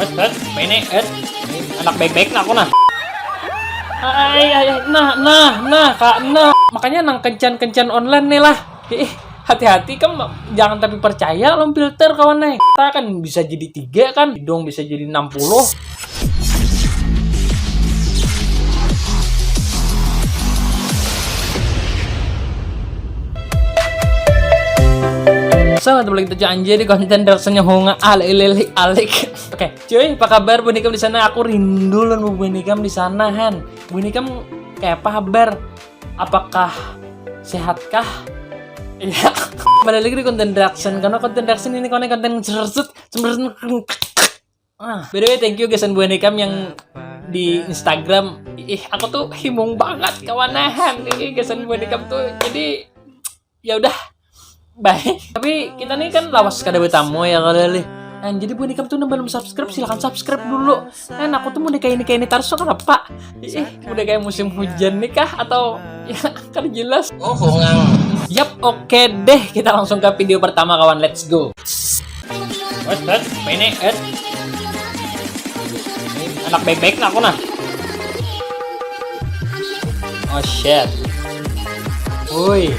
Ini anak baik-baik nah aku nah. Kak, makanya nang kencan online nih lah. Hati-hati kan, jangan tapi percaya lo filter kawan nih. Kita kan bisa jadi 3 kan, dong bisa jadi 60. Selamat balik kita anjir di konten reaksinya Honga alik. Oke, cuy, apa kabar Bunikam di sana? Aku rindu loh Bunikam di sana, Han. Bunikam kayak apa kabar? Apakah sehatkah? Iya. Balik lagi di konten reaction, karena konten reaction ini konten cersut. By the way, thank you guys Bunikam yang di Instagram. Aku tuh himung banget kawanahan ini guys Bunikam tuh. Jadi ya udah. Baik, tapi kita nih kan lawas kada bertamu ya kali. Nah, jadi Bunikam tuh belum subscribe, silahkan subscribe dulu. Aku tuh mau kayak ini terus kenapa? Udah kayak musim hujan nih kah atau ya kan jelas. Oh, yap, oke deh, kita langsung ke video pertama kawan, let's go. Ini anak baik-baik nah aku nah. Oh shit. Woi.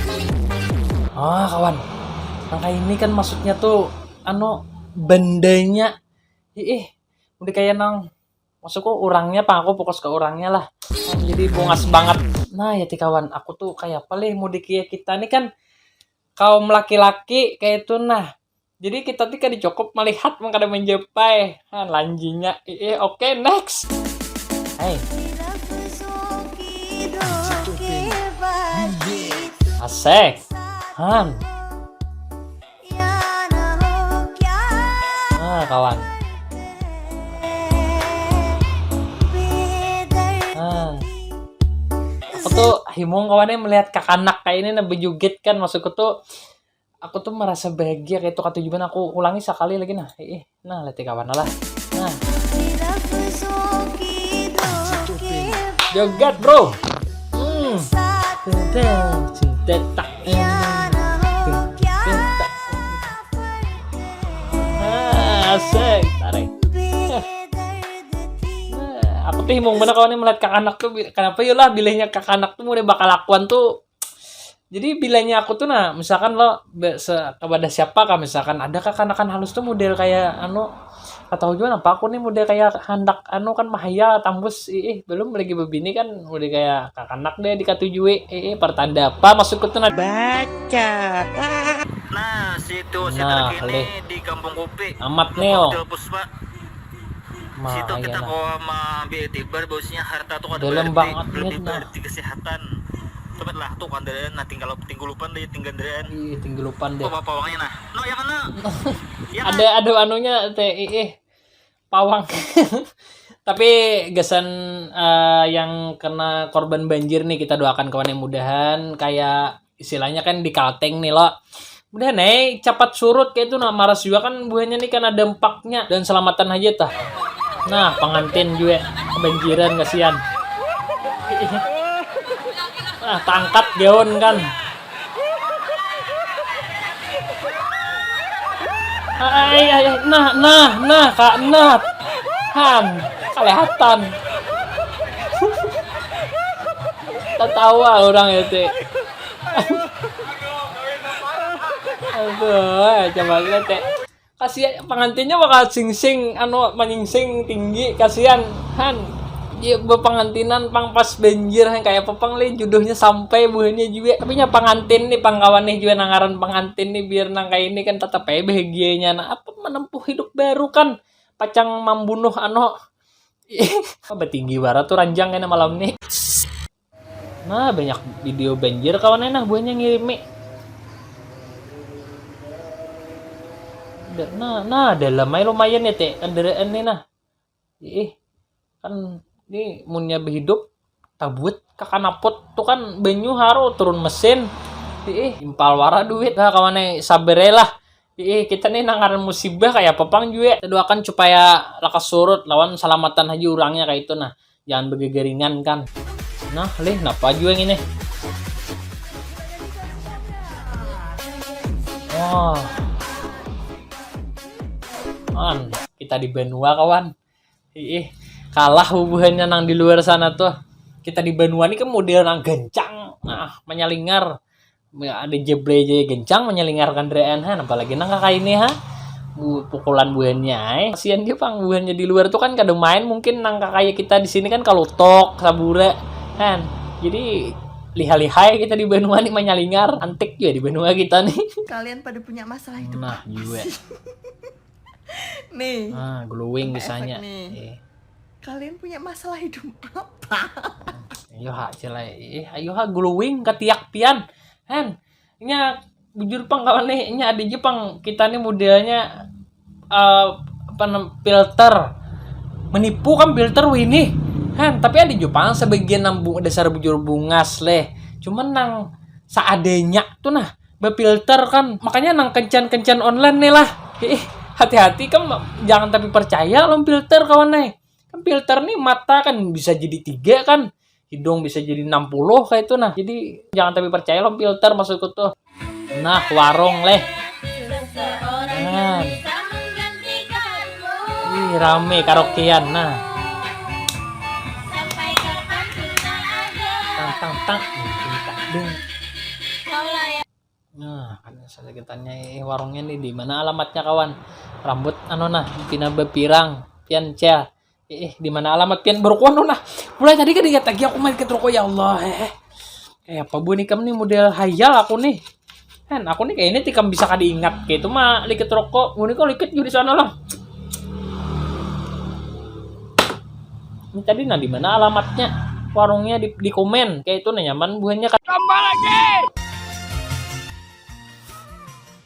Kawan, maka ini kan maksudnya tuh bandanya udah kayak nang maksudku orangnya aku fokus ke orangnya lah. Jadi bungas banget. Nah ya kawan, aku tuh kayak apa mau kita nih kan kaum laki-laki kayak itu nah. Jadi kita tuh kan dicukup melihat mengkada menjepai lanjinya. Oke, next. Hey. Asik. Han. Kawan. Aku tuh himung kawannya melihat kakanak kayak ini bejoget kan, maksudku tuh aku tuh merasa bahagia kayak itu katujuan. Aku ulangi sekali lagi nah. Nah, lihat kawan lah. Nah. Joget, bro. Cinta. Asik, tarik. Aku tuh himung bener kawan melihat kakanak tuh. Kenapa ya lah bilahnya kakanak tuh udah bakal lakuan tuh. Jadi bilahnya aku tuh nah, misalkan lo kepada siapa kah, misalkan ada kakanakan halus tuh model kayak atau juga apa aku nih model kayak hendak kan mahaya tambus belum lagi begini kan udah kayak kakanak deh dikatujui pertanda apa maksudku tuh nah baca. Nah, situ terkini di Kampung Kopi. Amat neo. Situ kita bawa sama Betibar bosnya harta tuh ada berarti kesehatan. Coba lah tuh kandaran nah tinggal tinggulupan deh tinggalupan deh. Oh, pawangnya nah. No, yang mana? Ada anunya teh pawang. Tapi gasan yang kena korban banjir nih kita doakan kawan yang mudahan kayak istilahnya kan di Kalteng nih lo. Udah cepat surut kayak itu nah maras juga kan buahnya nih kan ada empaknya dan selamatan aja tah. Nah, pengantin juga kebanjiran kasihan. Nah, tangkat gaun kan. Kak Nat. Han, kelihatan. Tertawa orang itu. Aduh, coba lihat ya. Kasihan pengantinnya bakal sing-sing menyingsing tinggi kasihan Han. Iya pengantinan pas banjir kayak pepang jodohnya sampai buahnya juga. Tapi nya pengantin nih pangkawan nih juga nangaran pengantin nih biar nang kayak ini kan tetap bahagianya nah apa menempuh hidup baru kan. Pacang membunuh apa tinggi barat tuh ranjang kan malam nih. Nah, banyak video banjir kawannya nah buahnya ngirimi. Nah, dalamnya lumayan ya teh kendaraan nih nah. Kan ini munnya berhidup tabut kakanapot tuh kan banyu haro turun mesin. Impal wara duit lah kawannya sabere lah. Kita nih nangaran musibah kayak pepang juga. Kita doakan supaya lakas surut lawan selamatan aja orangnya kayak itu nah. Jangan begegeringan kan. Nah, napa juga yang ini? kita di benua kawan. Kalah hubungannya nang di luar sana tuh. Kita di benua ini kan model nang gencang, menyalingar. Ada jeble gencang menyalingarkan drean apalagi nang kakak ini pukulan buahnya kasihan dia pang buahnya di luar tuh kan kadang main mungkin nang kakak kita di sini kan kalau tok sabure kan jadi lihai-lihai kita di benua nih menyalingar antik juga di benua kita nih. Kalian pada punya masalah hidup Nah juga nih glowing bisanya kalian punya masalah hidup apa? Ayo ayo glowing ketiak pian nya bujur pang kawan nih nya ada Jepang kita nih modelnya filter menipu kan filter ini tapi ada Jepang sebagian nambung dasar bujur bungas cuman nang seadanya tuh nah befilter kan makanya nang kencan online nih lah hati-hati kan jangan tapi percaya lo filter kawan nih kan filter nih mata kan bisa jadi 3 kan hidung bisa jadi 60 kayak itu nah jadi jangan tapi percaya lo filter maksudku tuh nah warung rame karaokean nah tang nah kan saya tanya warungnya nih di mana alamatnya kawan rambut pina bepirang pian cel di mana alamat pian berkuan nah mulai tadi kan dia tagi aku main ke toko ya Allah kayak apa bu nih kamu nih model hayal aku nih aku nih kayaknya tikam bisa diingat kayak itu mah liket rokok bu nih kok liket juga di sana lah ini tadi di mana alamatnya warungnya di komen kayak itu nyaman buahnya kan tambah lagi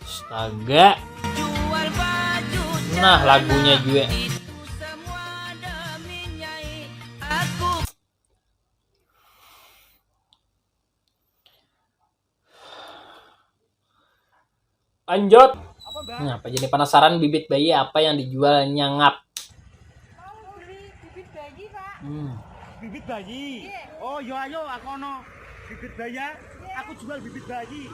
astaga nah lagunya juga lanjut. Nah, apa jadi penasaran bibit bayi apa yang dijual nyangap? Mau beli bibit bayi, Pak. Bibit bayi? Oh, yo ayo aku ono bibit bayi. Aku jual bibit bayi.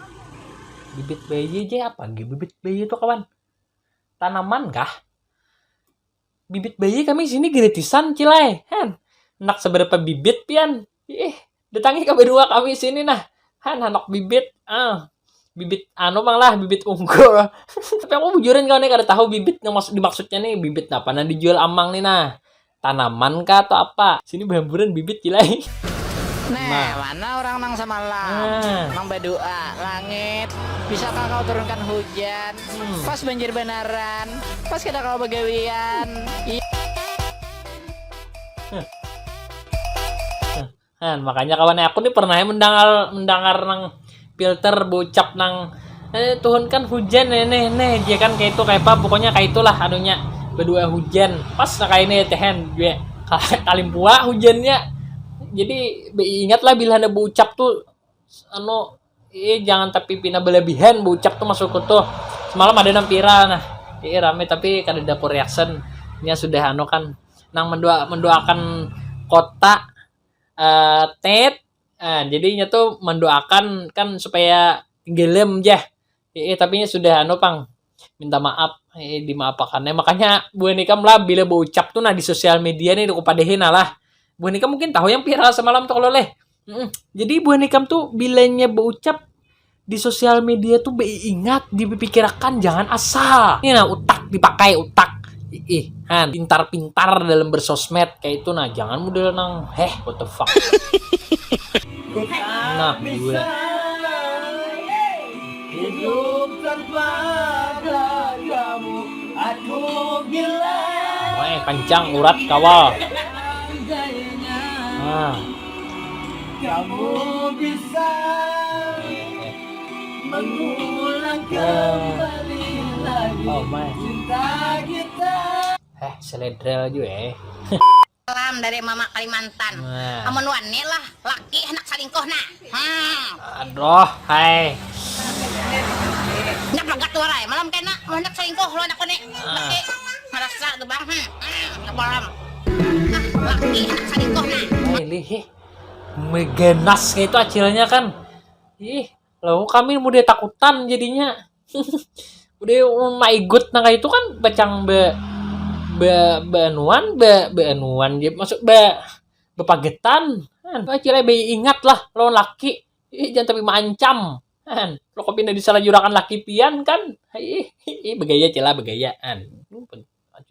Bibit bayi aja apa? Bibit bayi itu kawan? Tanaman kah? Bibit bayi kami sini gratisan cilai. Nak seberapa bibit pian? Datangi ke berdua kami sini nah. Anak bibit. Bibit bang lah bibit unggul tapi aku bujurin kau nih kada tahu bibit yang dimaksudnya nih bibit apa nah dijual amang nih nah tanaman kah atau apa sini berhamburan bibit gilai mana orang nang semalam nang berdoa langit bisakah kau turunkan hujan pas banjir benaran pas kada kau begawian makanya kawan aku nih pernah mendengar nang filter bocap nang Tuhan kan hujan nih dia kan kayak itu kayak apa pokoknya kayak itulah anunya berdua hujan pas kayak ini tehen gue kalimpua hujannya jadi ingatlah bila ada bocap tuh jangan tapi pina berlebihan bocap tuh masuk tuh semalam ada nampira nah rame tapi kada dapur reaction nya sudah kan nang mendoakan kota tet jadinya tuh mendoakan kan supaya gelem aja tapi sudah pang minta maaf dimaafkannya makanya Bu Nika lah bila bocap tuh nah di sosial media nih aku padehin lah Bu Nika mungkin tahu yang viral semalam tuh kalau jadi Bu Nika tuh bilanya bocap di sosial media tuh ingat dipikirkan jangan asal ini nah utak dipakai utak pintar-pintar dalam bersosmed kayak itu nah jangan model nang what the fuck nah gue Hidup tanpa kamu aku gila kencang urat kawal kamu bisa mengulang kembali lagi cinta kita seledrel juga salam dari Mama Kalimantan amun wani lah laki anak salingkuh nah aduh hai nyak lagat warai malam kena anak salingkuh lo anak kone laki merasa tuh bang ngebalam laki anak salingkuh nah meganas kayak itu acilnya kan lalu kami udah takutan jadinya udah my good nah kayak itu kan bacang beanuan dia masuk bepagetan kan cilai bayi ingat lah lawan laki jangan tapi mancam kan lo kopi disalah jurakan laki pian kan begaya cila begayaan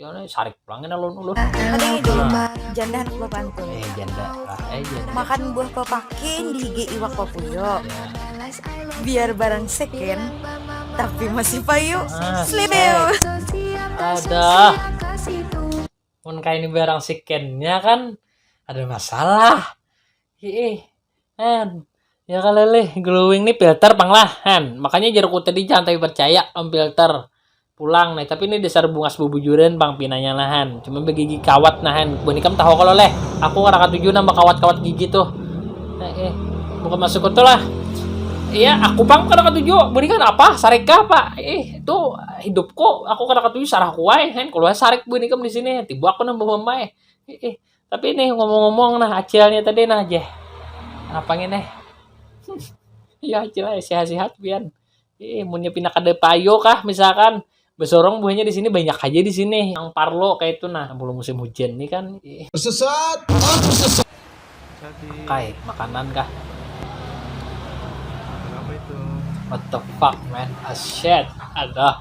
aja sarik pulangin ulun Ada ide janda anak pantun. janda Makan buah pepakin di hige iwak papuyo. Biar barang second tapi masih payu. Slimeo. ada mun kayak ini barang sikennya kan ada masalah kan ya kalele glowing nih filter panglahan makanya jeruk tadi jangan tapi percaya om filter pulang nih tapi ini dasar bungas bubujuran bang pinanya lahan cuma begigi kawat nahan bonikam tahu kalau leh aku karena tujuh nambah kawat gigi tuh bukan masuk ke lah iya aku bang karena tujuh bonikan apa sareka pak itu hidupku aku karena tujuh sarah kuai kan kalau sarik bonikam di sini tiba aku nambah mamai tapi nih ngomong-ngomong nah acilnya tadi nah aja apa nih ya acil sehat-sehat pian munnya pindah ke payo kah misalkan besorong buahnya di sini banyak aja di sini yang parlo kayak itu nah belum musim hujan nih kan Tersesat. kayak makanan kah Apa itu? what the fuck man shit ada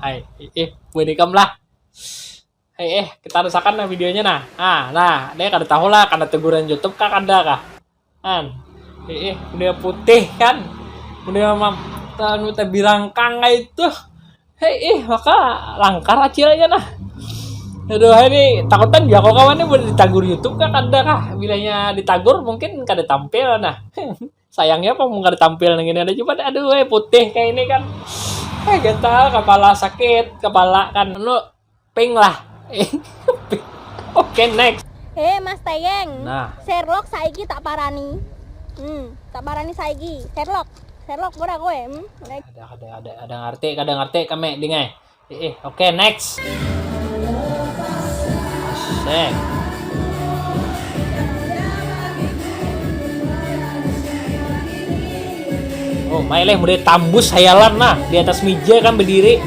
bonikam lah kita rasakan nah videonya nah dia kada tahu lah karena teguran YouTube kah ada kah kan udah putih kan udah udah birangkang kayak itu maka langkar acil aja nah aduh ini takutan dia kok kawannya boleh ditagur YouTube kah ada kah bilanya ditagur mungkin kada tampil nah sayangnya apa mau kada tampil gini ada coba aduh putih kayak ini kan gatal kepala sakit kepala kan lu ping lah oke next Mas Teyeng nah Sherlock saiki tak parani tak parani saiki Sherlock murah kowe ada ngerti kami dengai oke next Sek. Oh maileh mulai tambus hayalan nah di atas meja kan berdiri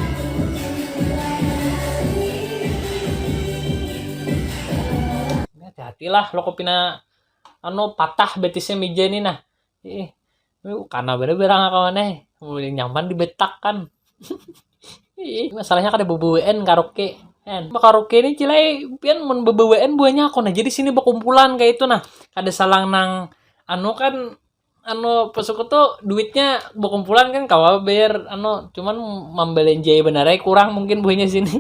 hati-hatilah lo kopina patah betisnya meja ini nah karena bener-bener kawannya mulai nyaman dibetak kan masalahnya kada BBWN karaoke kan karaoke ini cilai pian mun BBWN buahnya aku nah jadi sini berkumpulan kayak itu nah ada salang nang kan pesuku tuh duitnya berkumpulan kan kawa bayar cuman membelenjai benerai kurang mungkin buahnya sini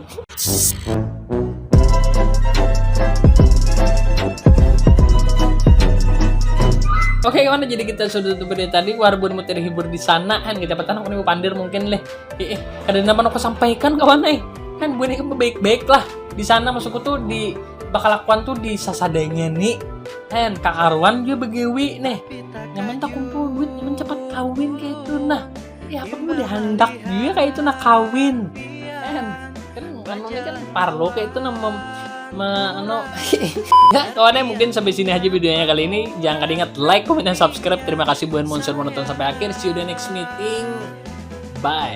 Oke gimana jadi kita sudah tutup video tadi warbun mau terhibur di sana kan kita petang aku pandir mungkin leh ada nama aku sampaikan kawan kan buat ini baik-baik lah di sana masukku tuh di bakal lakukan tuh di sasadanya nih kan Kak Arwan juga begewi nih nyaman tak kumpul duit nyaman cepat kawin kayak itu nah apa mau dihandak dia kayak itu nah kawin kan ini kan parlo kayak itu nah kawannya mungkin sampai sini aja videonya kali ini jangan ingat like, comment, dan subscribe terima kasih buat monster menonton sampai akhir see you the next meeting bye